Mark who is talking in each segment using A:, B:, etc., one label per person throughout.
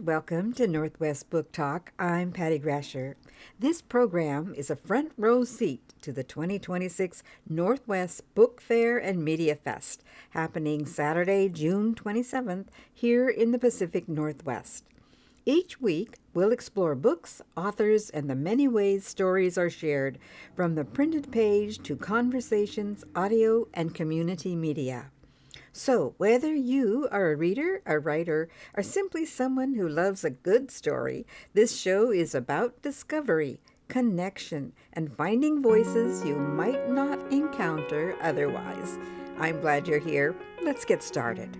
A: welcome to Northwest Book Talk. I'm Patty Grasher. This program is a front row seat to the 2026 Northwest Book Fair and Media Fest, happening Saturday, June 27th, here in the Pacific Northwest. Each week, we'll explore books, authors, and the many ways stories are shared, from the printed page to conversations, audio, and community media. So, whether you are a reader, a writer, or simply someone who loves a good story, this show is about discovery, connection, and finding voices you might not encounter otherwise. I'm glad you're here. Let's get started.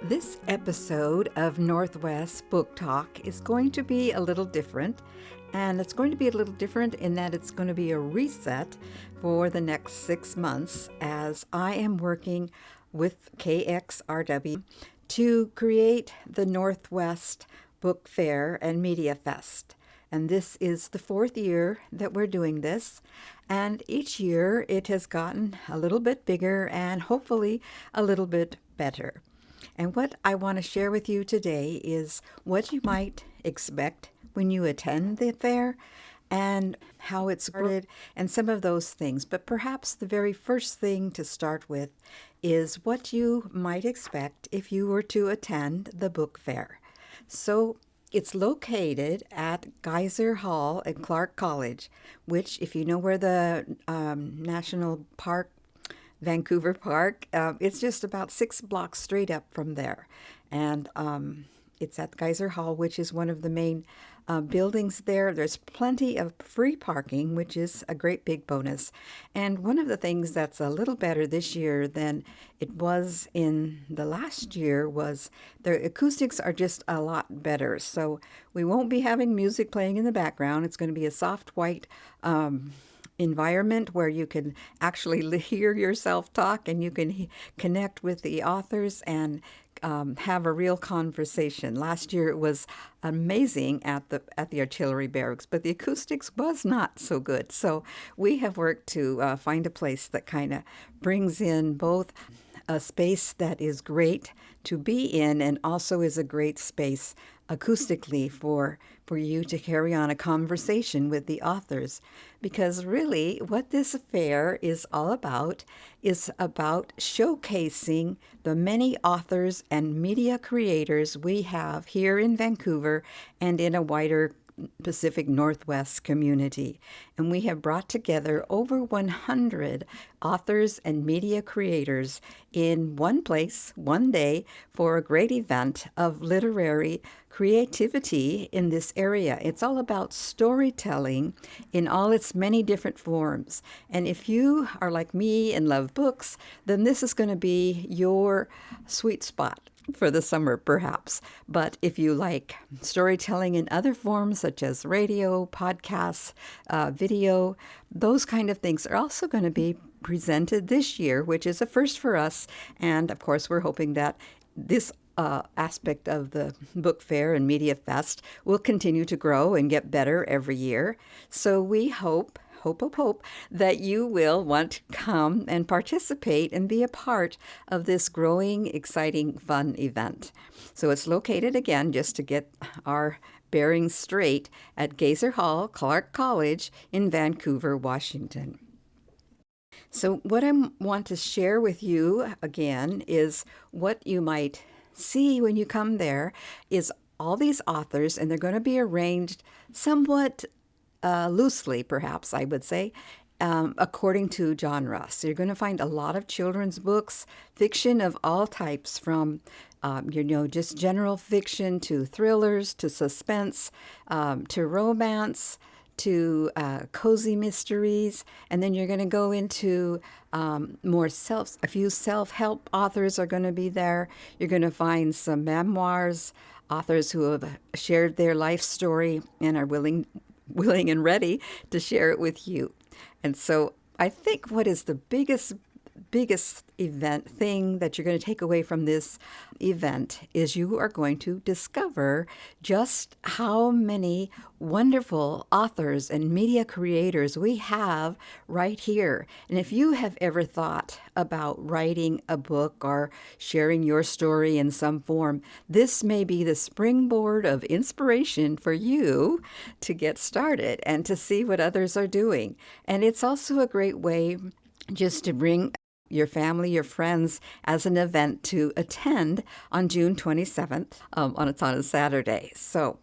A: This episode of Northwest Book Talk is going to be a little different, and it's going to be a little different in that it's going to be a reset for the next 6 months as I am working with KXRW to create the Northwest Book Fair and Media Fest. And this is the 4th year that we're doing this, and each year it has gotten a little bit bigger and hopefully a little bit better. And what I want to share with you today is what you might expect when you attend the fair and how it started and some of those things. But perhaps the very first thing to start with is what you might expect if you were to attend the book fair. So it's located at Geyser Hall at Clark College, which, if you know where the National Park Vancouver Park. It's just about 6 blocks straight up from there. And it's at Geyser Hall, which is one of the main buildings there. There's plenty of free parking, which is a great big bonus. And one of the things that's a little better this year than it was in the last year was the acoustics are just a lot better. So we won't be having music playing in the background. It's going to be a soft white environment where you can actually hear yourself talk and you can connect with the authors and have a real conversation. Last year it was amazing at the artillery barracks, but the acoustics was not so good. So we have worked to find a place that kind of brings in both a space that is great to be in and also is a great space acoustically for you to carry on a conversation with the authors. Because really what this affair is all about is about showcasing the many authors and media creators we have here in Vancouver and in a wider Pacific Northwest community. And we have brought together over 100 authors and media creators in one place, one day, for a great event of literary creativity in this area. It's all about storytelling in all its many different forms. And if you are like me and love books, then this is going to be your sweet spot for the summer, perhaps. But if you like storytelling in other forms, such as radio, podcasts, video, those kind of things are also going to be presented this year, which is a first for us. And of course, we're hoping that this aspect of the book fair and media fest will continue to grow and get better every year. So we hope that you will want to come and participate and be a part of this growing, exciting, fun event. So it's located, again, just to get our bearings straight, at Geyser Hall, Clark College in Vancouver, Washington. So what I want to share with you, again, is what you might see when you come there is all these authors, and they're going to be arranged somewhat loosely, perhaps, I would say, according to genre. So you're going to find a lot of children's books, fiction of all types, from just general fiction to thrillers to suspense to romance to cozy mysteries. And then you're going to go into a few self-help authors are going to be there. You're going to find some memoirs, authors who have shared their life story and are willing and ready to share it with you. And so I think what is the biggest biggest event thing that you're going to take away from this event is you are going to discover just how many wonderful authors and media creators we have right here. And if you have ever thought about writing a book or sharing your story in some form, this may be the springboard of inspiration for you to get started and to see what others are doing. And it's also a great way just to bring your family, your friends, as an event to attend on June 27th. It's on a Saturday. So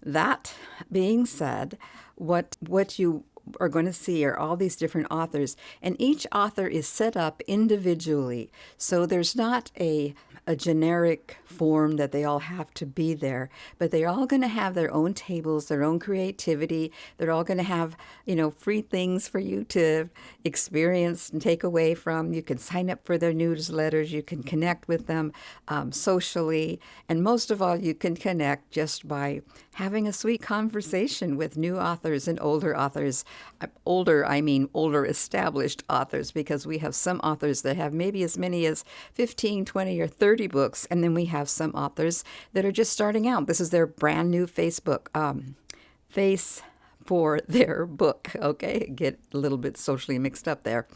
A: that being said, what you are going to see are all these different authors, and each author is set up individually. So there's not a generic form that they all have to be there, but they're all going to have their own tables, their own creativity. They're all going to have, free things for you to experience and take away from. You can sign up for their newsletters. You can connect with them socially. And most of all, you can connect just by having a sweet conversation with new authors and older authors. Older, I mean older established authors, because we have some authors that have maybe as many as 15, 20, or 30 books, and then we have some authors that are just starting out. This is their brand new Facebook face for their book. Okay, get a little bit socially mixed up there.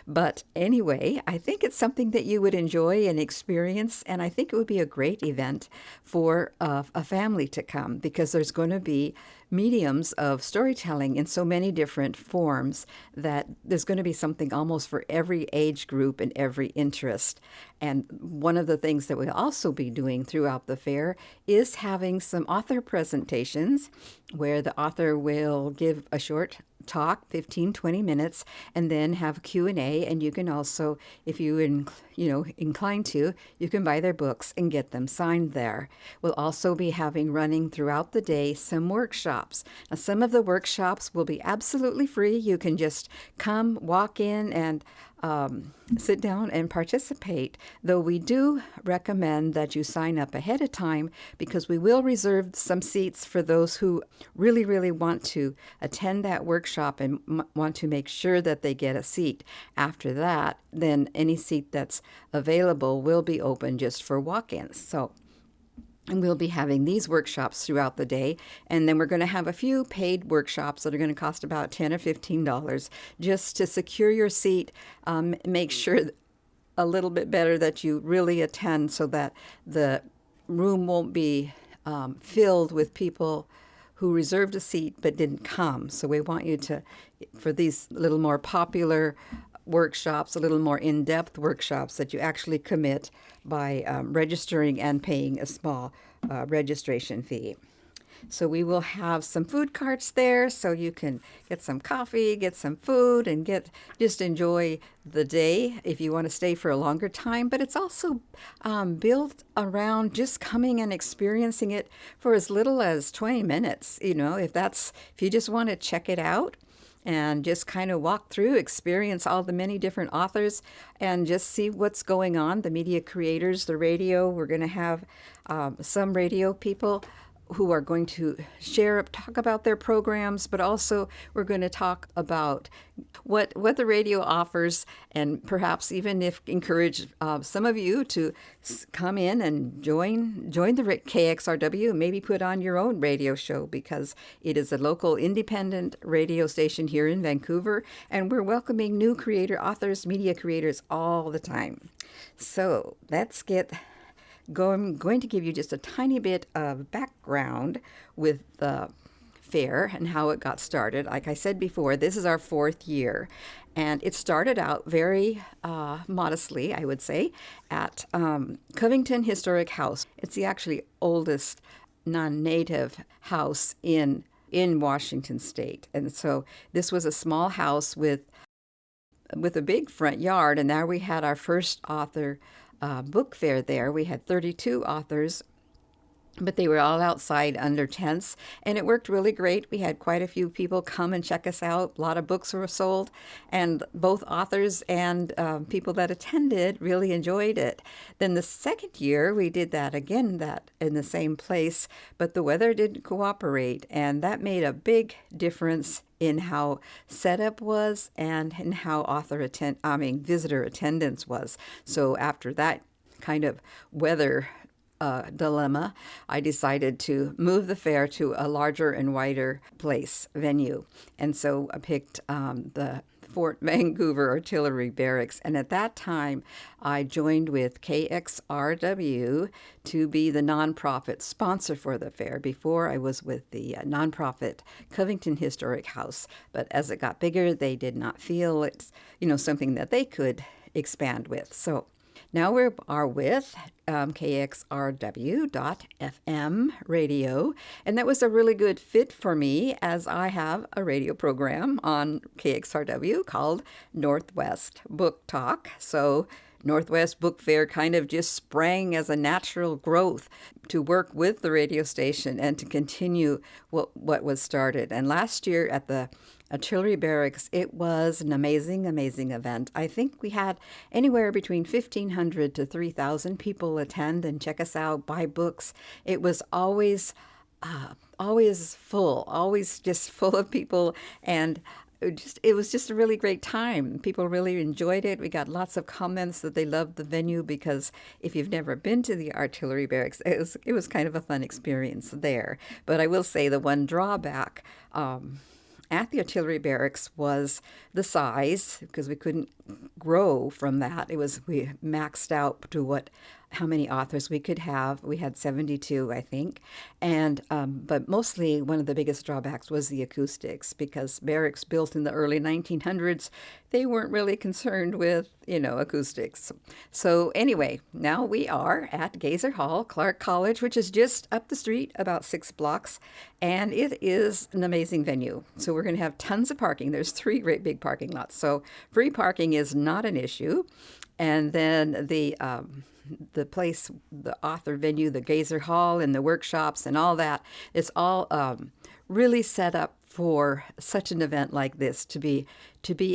A: But anyway, I think it's something that you would enjoy and experience, and I think it would be a great event for a family to come, because there's going to be mediums of storytelling in so many different forms that there's going to be something almost for every age group and every interest. And one of the things that we'll also be doing throughout the fair is having some author presentations where the author will give a short talk, 15, 20 minutes, and then have Q&A. And you can also, if you inclined to, you can buy their books and get them signed there. We'll also be having running throughout the day some workshops. Now, some of the workshops will be absolutely free. You can just come, walk in, and sit down and participate, though we do recommend that you sign up ahead of time, because we will reserve some seats for those who really, really want to attend that workshop and want to make sure that they get a seat. After that, then any seat that's available will be open just for walk-ins. And we'll be having these workshops throughout the day. And then we're going to have a few paid workshops that are going to cost about $10 or $15 just to secure your seat. Make sure a little bit better that you really attend, so that the room won't be filled with people who reserved a seat but didn't come. So we want you to, for these little more popular workshops, a little more in-depth workshops, that you actually commit by registering and paying a small registration fee. So we will have some food carts there, so you can get some coffee, get some food, and just enjoy the day if you want to stay for a longer time. But it's also built around just coming and experiencing it for as little as 20 minutes. If you just want to check it out and just kind of walk through, experience all the many different authors, and just see what's going on. The media creators, the radio, we're going to have some radio people who are going to talk about their programs, but also we're going to talk about what the radio offers, and perhaps even encourage some of you to come in and join the KXRW, and maybe put on your own radio show, because it is a local independent radio station here in Vancouver, and we're welcoming new authors, media creators all the time. So let's get I'm going to give you just a tiny bit of background with the fair and how it got started. Like I said before, this is our 4th year, and it started out very modestly, I would say, at Covington Historic House. It's the actually oldest non-native house in Washington State. And so this was a small house with a big front yard, and there we had our first author book fair there. We had 32 authors but they were all outside under tents, and it worked really great. We had quite a few people come and check us out. A lot of books were sold, and both authors and people that attended really enjoyed it. Then the second year, we did that again, that in the same place, but the weather didn't cooperate, and that made a big difference in how setup was and in how visitor attendance was. So after that kind of weather dilemma, I decided to move the fair to a larger and wider venue. And so I picked the Fort Vancouver Artillery Barracks. And at that time, I joined with KXRW to be the nonprofit sponsor for the fair. Before, I was with the nonprofit Covington Historic House. But as it got bigger, they did not feel it's, something that they could expand with. So now we are with KXRW.FM radio, and that was a really good fit for me as I have a radio program on KXRW called Northwest Book Talk. So Northwest Book Fair kind of just sprang as a natural growth to work with the radio station and to continue what was started. And last year at the Artillery Barracks, it was an amazing, amazing event. I think we had anywhere between 1,500 to 3,000 people attend and check us out, buy books. It was always full, always just full of people, and it was just a really great time. People really enjoyed it. We got lots of comments that they loved the venue because if you've never been to the Artillery Barracks, it was kind of a fun experience there. But I will say the one drawback at the Artillery Barracks was the size, because we couldn't grow from that. We maxed out to how many authors we could have. We had 72, I think. And but mostly one of the biggest drawbacks was the acoustics, because barracks built in the early 1900s, they weren't really concerned with, acoustics. So anyway, now we are at Gazer Hall, Clark College, which is just up the street, about 6 blocks, and it is an amazing venue. So we're going to have tons of parking. There's 3 great big parking lots. So free parking is not an issue. And then the place, the author venue, the Gazer Hall, and the workshops and all that, it's all really set up for such an event like this to be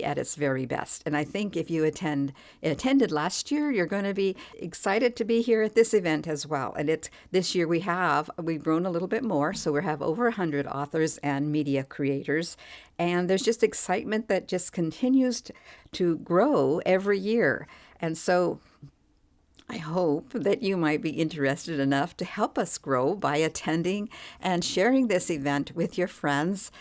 A: at its very best. And I think if you attended last year, you're going to be excited to be here at this event as well. And this year we've grown a little bit more, so we have over 100 authors and media creators, and there's just excitement that just continues to grow every year. And so I hope that you might be interested enough to help us grow by attending and sharing this event with your friends.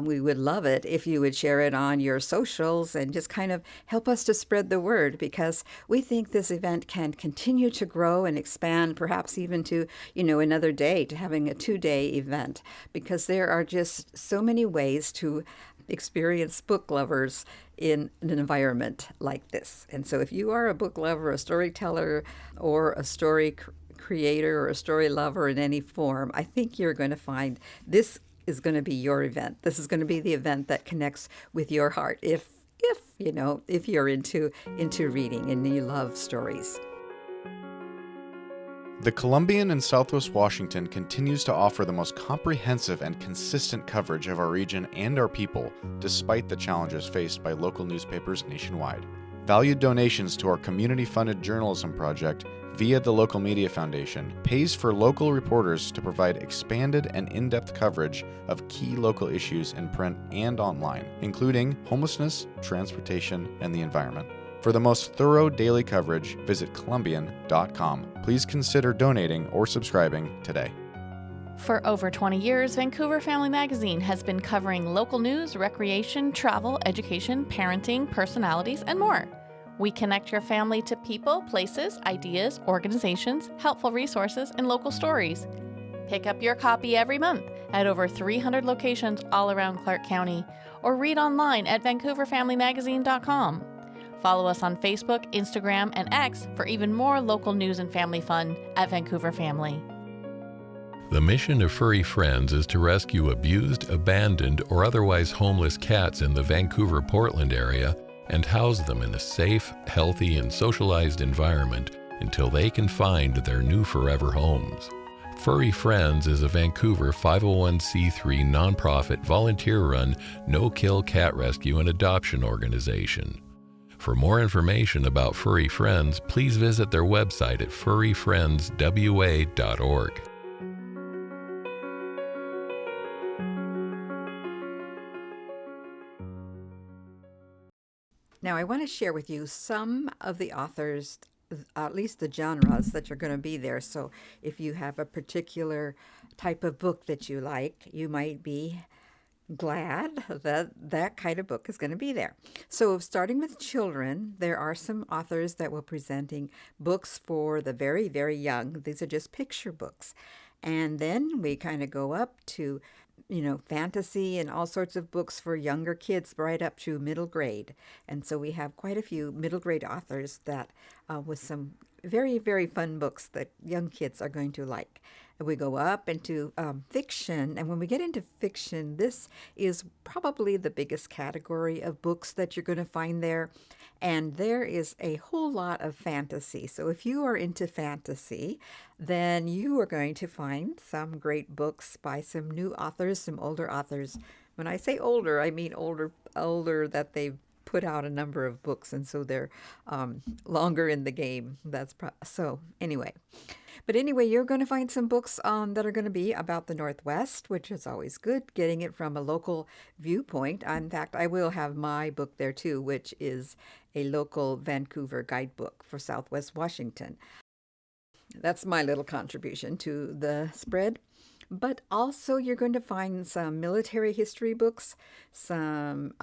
A: We would love it if you would share it on your socials and just kind of help us to spread the word, because we think this event can continue to grow and expand, perhaps even to, another day, to having a 2-day event, because there are just so many ways to experience book lovers in an environment like this. And so if you are a book lover, a storyteller, or a story creator, or a story lover in any form, I think you're going to find this is going to be your event. This is going to be the event that connects with your heart if you're into reading and you love stories.
B: The Columbian in Southwest Washington continues to offer the most comprehensive and consistent coverage of our region and our people, despite the challenges faced by local newspapers nationwide. Valued donations to our community-funded journalism project via the Local Media Foundation pays for local reporters to provide expanded and in-depth coverage of key local issues in print and online, including homelessness, transportation, and the environment. For the most thorough daily coverage, visit Columbian.com. Please consider donating or subscribing today.
C: For over 20 years, Vancouver Family Magazine has been covering local news, recreation, travel, education, parenting, personalities, and more. We connect your family to people, places, ideas, organizations, helpful resources, and local stories. Pick up your copy every month at over 300 locations all around Clark County, or read online at VancouverFamilyMagazine.com. Follow us on Facebook, Instagram, and X for even more local news and family fun at Vancouver Family.
D: The mission of Furry Friends is to rescue abused, abandoned, or otherwise homeless cats in the Vancouver-Portland area and house them in a safe, healthy, and socialized environment until they can find their new forever homes. Furry Friends is a Vancouver 501c3 nonprofit volunteer-run no-kill cat rescue and adoption organization. For more information about Furry Friends, please visit their website at furryfriendswa.org.
A: Now, I want to share with you some of the authors, at least the genres that are going to be there. So, if you have a particular type of book that you like, you might be glad that that kind of book is going to be there. So, starting with children, there are some authors that will presenting books for the very, very young. These are just picture books. And then we kind of go up to fantasy and all sorts of books for younger kids right up to middle grade. And so we have quite a few middle grade authors that with some very, very fun books that young kids are going to like. And we go up into fiction. And when we get into fiction, this is probably the biggest category of books that you're going to find there. And there is a whole lot of fantasy. So if you are into fantasy, then you are going to find some great books by some new authors, some older authors. When I say older, I mean older that they've put out a number of books, and so they're longer in the game. So anyway. But anyway, you're going to find some books that are going to be about the Northwest, which is always good, getting it from a local viewpoint. In fact, I will have my book there too, which is a local Vancouver guidebook for Southwest Washington. That's my little contribution to the spread. But also you're going to find some military history books, some,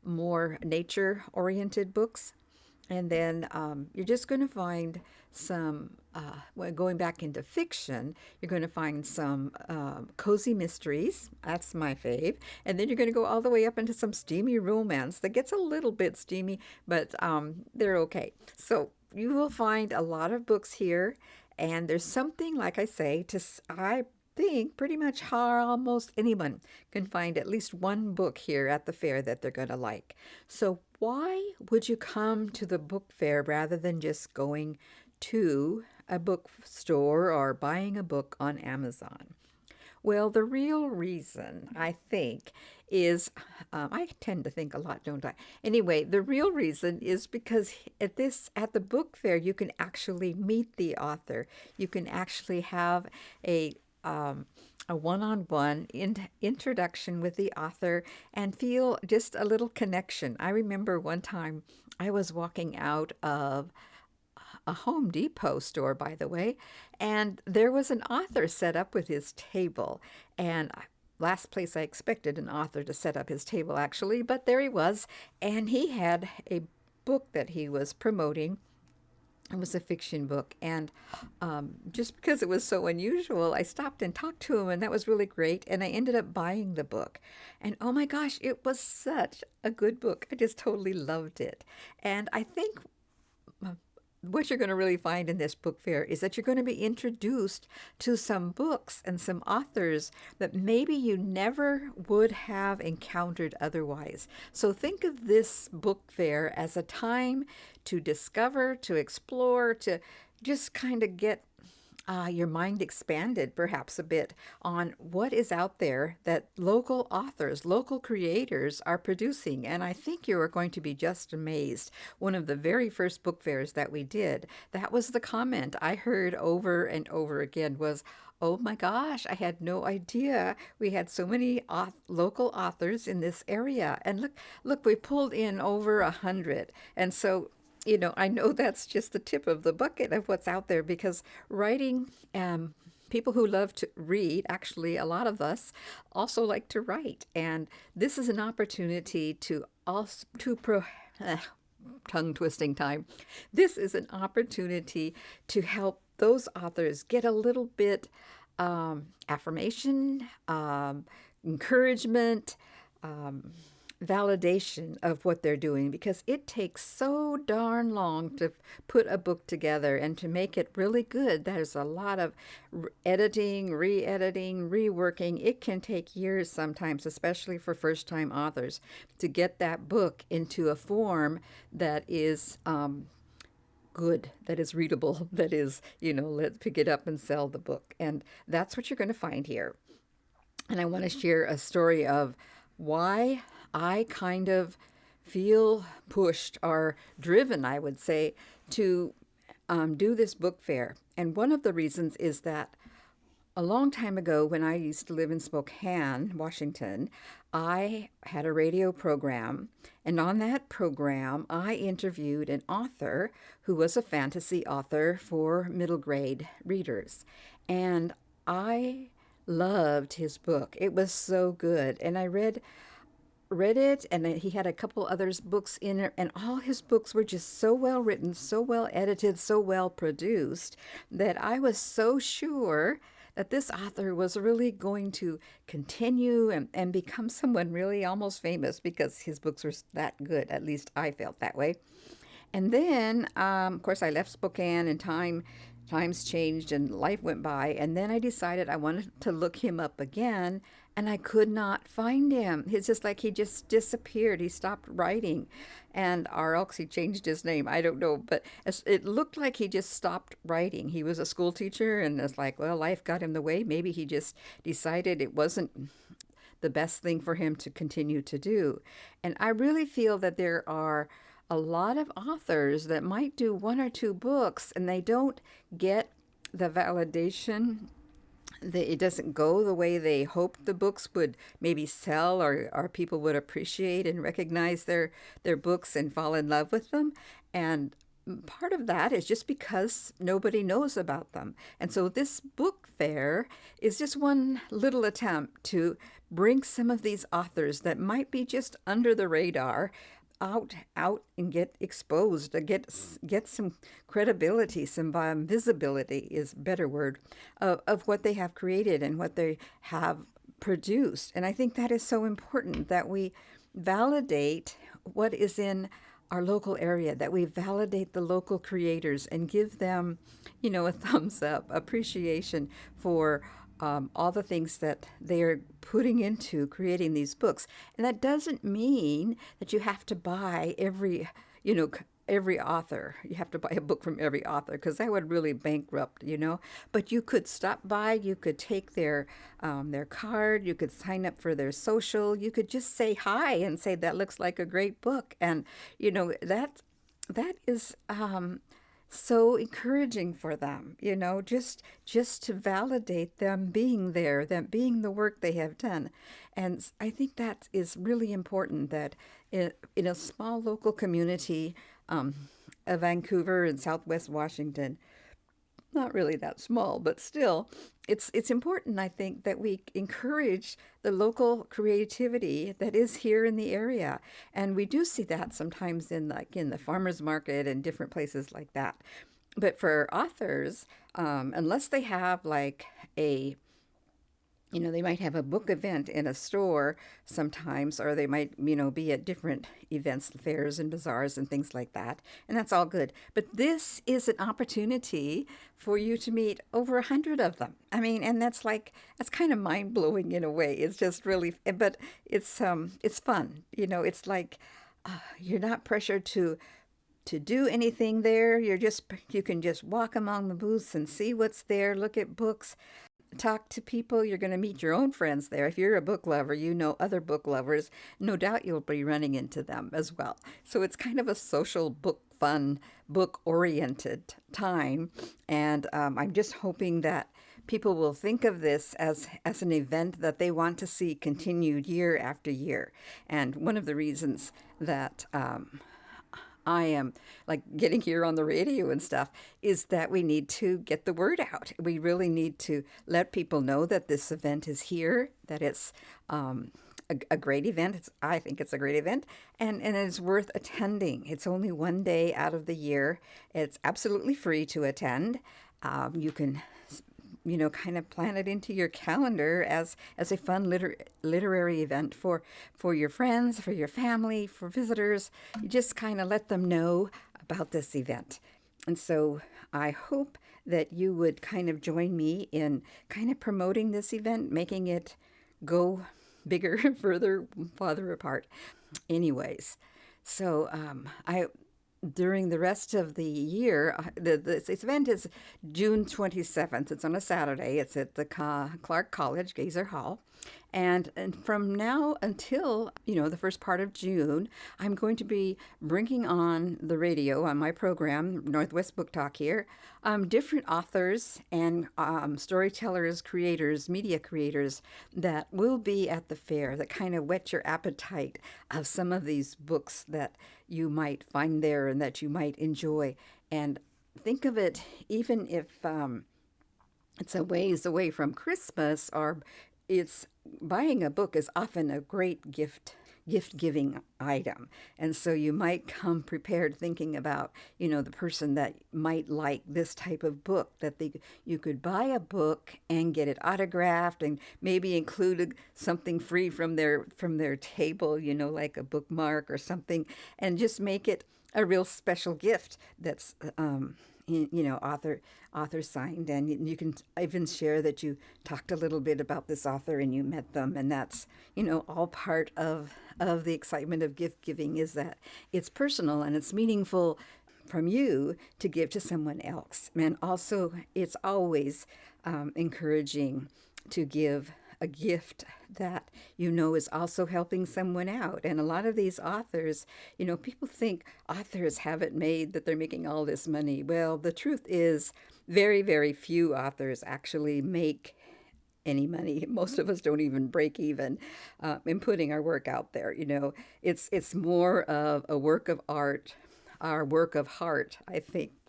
A: more nature-oriented books. And then you're just going to find some, going back into fiction, you're going to find some cozy mysteries. That's my fave. And then you're going to go all the way up into some steamy romance that gets a little bit steamy, but they're okay. So you will find a lot of books here. And there's something, like I say, I think pretty much how almost anyone can find at least one book here at the fair that they're going to like. So why would you come to the book fair rather than just going to a bookstore or buying a book on Amazon? Well, the real reason, I think, is I tend to think a lot, don't I? Anyway, the real reason is because at the book fair, you can actually meet the author. You can actually have a one-on-one introduction with the author and feel just a little connection. I remember one time I was walking out of a Home Depot store, by the way, and there was an author set up with his table. And last place I expected an author to set up his table, actually, but there he was, and he had a book that he was promoting. It was a fiction book, and just because it was so unusual, I stopped and talked to him, and that was really great, and I ended up buying the book. And oh my gosh, it was such a good book. I just totally loved it. And I think what you're going to really find in this book fair is that you're going to be introduced to some books and some authors that maybe you never would have encountered otherwise. So think of this book fair as a time to discover, to explore, to just kind of get your mind expanded perhaps a bit on what is out there that local authors, local creators are producing. And I think you are going to be just amazed. One of the very first book fairs that we did, that was the comment I heard over and over again was, "Oh my gosh, I had no idea we had so many local authors in this area. And look, we pulled in over 100. And so I know that's just the tip of the bucket of what's out there because writing, people who love to read, actually, a lot of us also like to write. And this is an opportunity tongue twisting time. This is an opportunity to help those authors get a little bit affirmation, encouragement, validation of what they're doing because it takes so darn long to put a book together and to make it really good. There's a lot of editing, re-editing, reworking. It can take years sometimes, especially for first-time authors, to get that book into a form that is good, that is readable, that is, let's pick it up and sell the book. And that's what you're going to find here. And I want to share a story of why I kind of feel pushed or driven, I would say, to do this book fair. And one of the reasons is that a long time ago, when I used to live in Spokane, Washington, I had a radio program. And on that program, I interviewed an author who was a fantasy author for middle grade readers. And I loved his book. It was so good. And I read it, and he had a couple others books in it, and all his books were just so well written, so well edited, so well produced, that I was so sure that this author was really going to continue and become someone really almost famous because his books were that good. At least I felt that way. And then, of course, I left Spokane, and times changed and life went by. And then I decided I wanted to look him up again, and I could not find him. It's just like he just disappeared. He stopped writing, or else he changed his name. I don't know, but it looked like he just stopped writing. He was a school teacher, and it's like, well, life got in the way. Maybe he just decided it wasn't the best thing for him to continue to do. And I really feel that there are a lot of authors that might do one or two books, and they don't get the validation. It doesn't go the way they hoped the books would maybe sell, or people would appreciate and recognize their books and fall in love with them. And part of that is just because nobody knows about them. And so this book fair is just one little attempt to bring some of these authors that might be just under the radar out and get exposed, get some credibility, some visibility is a better word, of what they have created and what they have produced. And I think that is so important, that we validate what is in our local area, that we validate the local creators and give them, a thumbs up, appreciation for all the things that they are putting into creating these books. And that doesn't mean that you have to buy every author. You have to buy a book from every author, because that would really bankrupt, But you could stop by, you could take their card, you could sign up for their social, you could just say hi and say, that looks like a great book. And, that is so encouraging for them, just to validate them being there, them being the work they have done. And I think that is really important, that in a small local community of Vancouver and Southwest Washington, not really that small, but still, it's important, I think, that we encourage the local creativity that is here in the area. And we do see that sometimes in the farmers market and different places like that. But for authors, unless they have they might have a book event in a store sometimes, or they might, be at different events, fairs and bazaars and things like that. And that's all good. But this is an opportunity for you to meet over 100 of them. I mean, and that's kind of mind blowing in a way. It's just really, but it's fun. It's like you're not pressured to do anything there. You can just walk among the booths and see what's there, look at books, talk to people. You're going to meet your own friends there. If you're a book lover, other book lovers, no doubt you'll be running into them as well. So it's kind of a social fun, book-oriented time. And I'm just hoping that people will think of this as an event that they want to see continued year after year. And one of the reasons that I am getting here on the radio and stuff is that we need to get the word out. We really need to let people know that this event is here, that it's a great event. I think it's a great event, and it's worth attending. It's only one day out of the year. It's absolutely free to attend. You can kind of plan it into your calendar as a fun literary event for your friends, for your family, for visitors. You just kind of let them know about this event. And so I hope that you would kind of join me in kind of promoting this event, making it go bigger, further, farther apart. Anyways, so during the rest of the year, this event is June 27th. It's on a Saturday. It's at the Clark College, Gazer Hall. And from now until, the first part of June, I'm going to be bringing on the radio on my program, Northwest Book Talk here, different authors and storytellers, creators, media creators that will be at the fair that kind of whet your appetite of some of these books that you might find there and that you might enjoy. And think of it, even if it's a ways away from Christmas, or it's buying a book is often a great gift giving item. And so you might come prepared thinking about, the person that might like this type of book, that you could buy a book and get it autographed and maybe include something free from their table, like a bookmark or something, and just make it a real special gift that's author signed, and you can even share that you talked a little bit about this author and you met them, and that's all part of the excitement of gift giving, is that it's personal and it's meaningful from you to give to someone else. And also it's always encouraging to give a gift that is also helping someone out. And a lot of these authors, people think authors have it made, that they're making all this money. Well, the truth is very, very few authors actually make any money. Most of us don't even break even in putting our work out there. It's more of a work of art, our work of heart,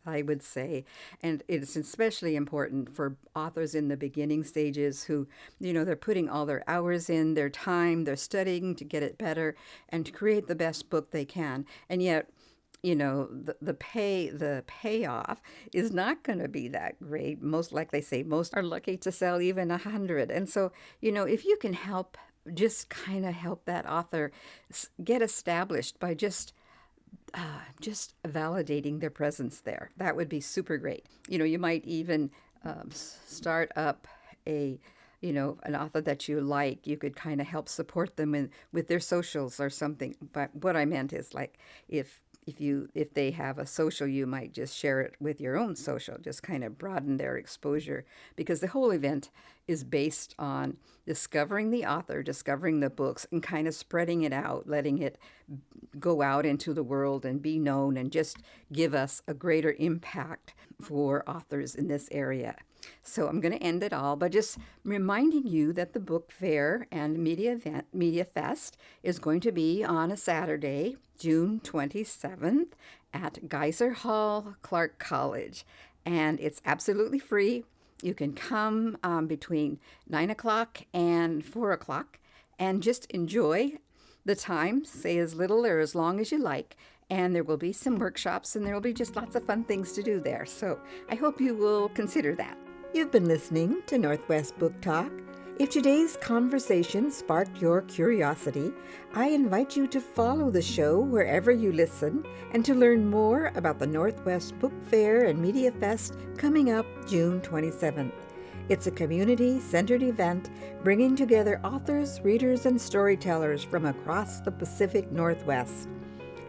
A: I would say. And it's especially important for authors in the beginning stages who, they're putting all their hours in, their time, they're studying to get it better and to create the best book they can. And yet, the payoff is not going to be that great. Most, like they say, most are lucky to sell even 100. And so, if you can help, just kind of help that author get established by just validating their presence there. That would be super great. You might even start up an author that you like. You could kind of help support them with their socials or something. But what I meant is, like, if they have a social, you might just share it with your own social, just kind of broaden their exposure, because the whole event is based on discovering the author, discovering the books, and kind of spreading it out, letting it go out into the world and be known, and just give us a greater impact for authors in this area. So I'm going to end it all by just reminding you that the book fair and media fest is going to be on a Saturday, June 27th at Geyser Hall, Clark College. And it's absolutely free. You can come between 9 o'clock and 4 o'clock and just enjoy the time, say as little or as long as you like. And there will be some workshops, and there will be just lots of fun things to do there. So I hope you will consider that. You've been listening to Northwest Book Talk. If today's conversation sparked your curiosity, I invite you to follow the show wherever you listen and to learn more about the Northwest Book Fair and Media Fest coming up June 27th. It's a community-centered event bringing together authors, readers, and storytellers from across the Pacific Northwest.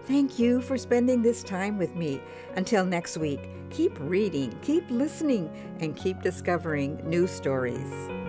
A: Thank you for spending this time with me. Until next week, keep reading, keep listening, and keep discovering new stories.